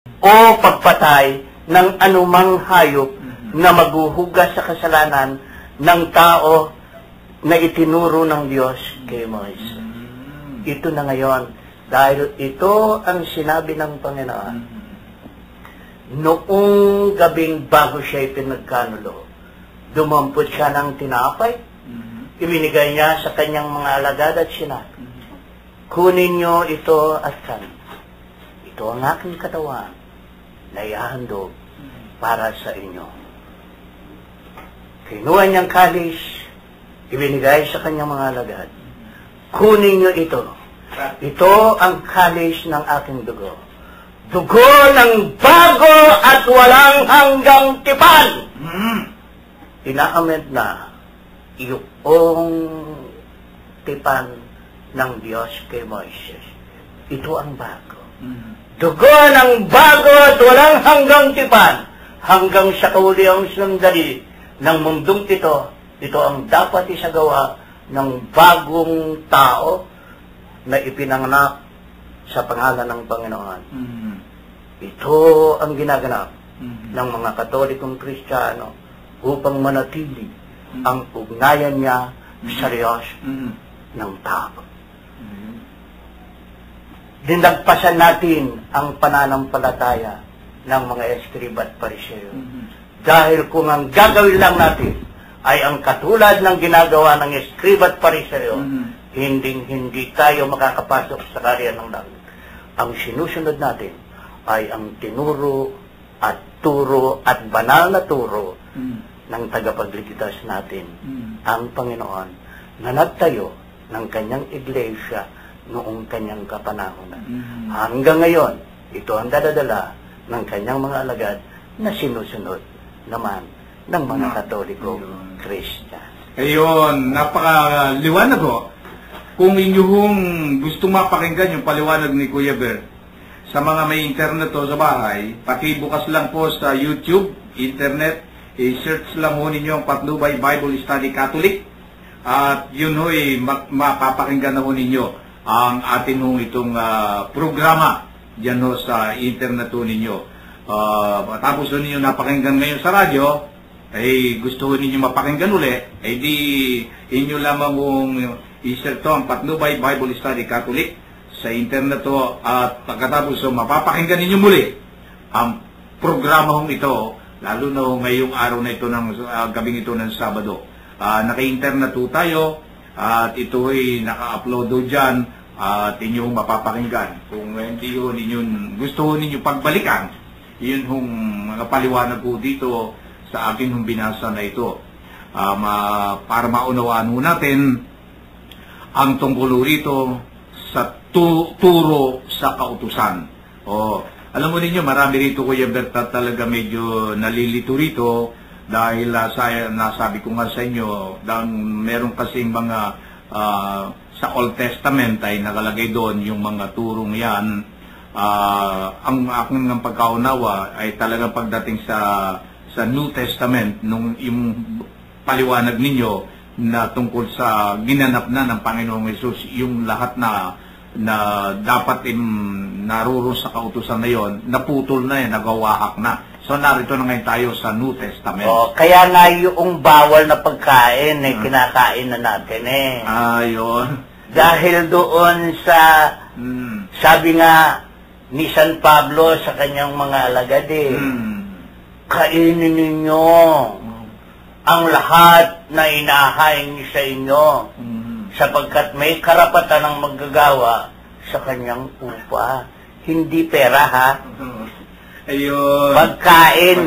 o pagpatay ng anumang hayop na maghuhugas sa kasalanan ng tao na itinuro ng Diyos kay Moises. Ito na ngayon, dahil ito ang sinabi ng Panginoon. Noong gabing bago siya ipinagkanulo, dumampot siya ng tinapay, ibinigay niya sa kanyang mga alagad at sinabi, kunin niyo ito at kan. Ito ang aking katawan na ihahandog para sa inyo. Kinuha niyang kalis, ibinigay sa kanyang mga alagad. Kunin niyo ito. Ito ang kalis ng aking dugo. Dugo ng bago at walang hanggang tipan. Inaamin na yung tipan ng Diyos kay Moises. Ito ang bago. Dugo ng bago at walang hanggang tipan. Hanggang sa kauliang sandali ng mundong ito, ito ang dapat isagawa ng bagong tao na ipinanganak sa pangalan ng Panginoon. Ito ang ginaganap ng mga Katolikong Kristiyano upang manatili ang ugnayan niya sa Diyos ng tao. Dinagpasan natin ang pananampalataya ng mga Eskriba at Pariseo. Dahil kung ang gagawin lang natin ay ang katulad ng ginagawa ng Eskriba at Pariseo, hindi tayo makakapasok sa karya ng langit. Ang sinusunod natin ay ang tinuro at turo at banal na turo ng tagapagligtas natin, ang Panginoon, na nagtayo ng kanyang iglesia noong kanyang kapanahonan. Hanggang ngayon, ito ang dadadala ng kanyang mga alagad na sinusunod naman ng mga Katolikong Kristiyano. Ayun, napakaliwanag ho. Kung inyong gusto mapakinggan yung paliwanag ni Kuya Bert, sa mga may internet o sa bahay, pakibukas lang po sa YouTube, internet, i-search lang ho ninyo ang Patnubay Bible Study Catholic, at yun ho mapapakinggan na ho ninyo ang atin ho itong programa dyan ho sa internet ho ninyo. Tapos ho ninyo napakinggan ngayon sa radyo, ay gusto ho ninyo mapakinggan uli, ay di inyo lamang kung i-search to ang Patnubay Bible Study Catholic sa internet to, at pagkatapos so mapapakinggan ninyo muli ang programa hong ito, lalo na ngayong araw na ito ng gabing ito ng Sabado. Naka-internet to tayo, at ito ay naka-upload do dyan, at inyong mapapakinggan. Kung hindi yun gusto ninyo pagbalikan, yun hong mga paliwanag ko dito sa akin hong binasa na ito, para maunawaan ho natin ang tungkol rito sa turo sa kautusan. Alam mo ninyo, marami rito, Kuya Bert, talaga medyo nalilito rito dahil nasabi ko nga sa inyo, meron kasing mga sa Old Testament ay nakalagay doon yung mga turong yan. Ang aking pagkaunawa ay talagang pagdating sa New Testament, nung yung paliwanag ninyo na tungkol sa ginanap na ng Panginoong Hesus, yung lahat na dapat naruroon sa kautusan na yon, naputol na yan, nagawahak na. So narito na ngayon tayo sa New Testament. Kaya nga yung bawal na pagkain, kinakain na natin Yun. Dahil doon sa, sabi nga ni San Pablo sa kanyang mga alagad, kainin ninyo ang lahat na inahain niyo sa inyo, sapagkat may karapatan ng maggagawa sa kanyang upa. Hindi pera, ha? Ayun. Pagkain.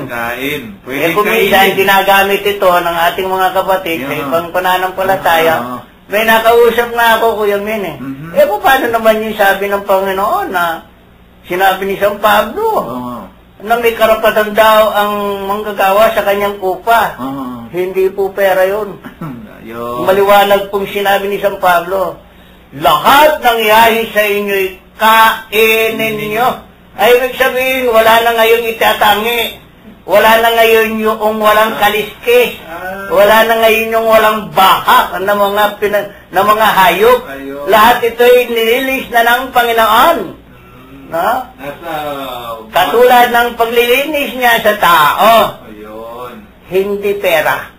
Pwede kung minsan ginagamit ito ng ating mga kapatid sa ibang pananampalataya, may nakausap na ako, Kuya Min, paano naman yung sabi ng Panginoon na sinabi ni San Pablo na may karapatan daw ang manggagawa sa kanyang upa? Hindi po pera yun. Maliwanag pong sinabi ni San Pablo, lahat ng ihahi sa inyo'y kainin ninyo. Ay, ibig sabihin, wala na ngayon itatangi. Wala na ngayon yung walang kaliskis. Wala na ngayon yung walang bahak na mga hayop. Lahat ito'y nililis na ng Panginoon. No? Nasa... Katulad ng paglilinis niya sa tao, Ayun. hindi pera.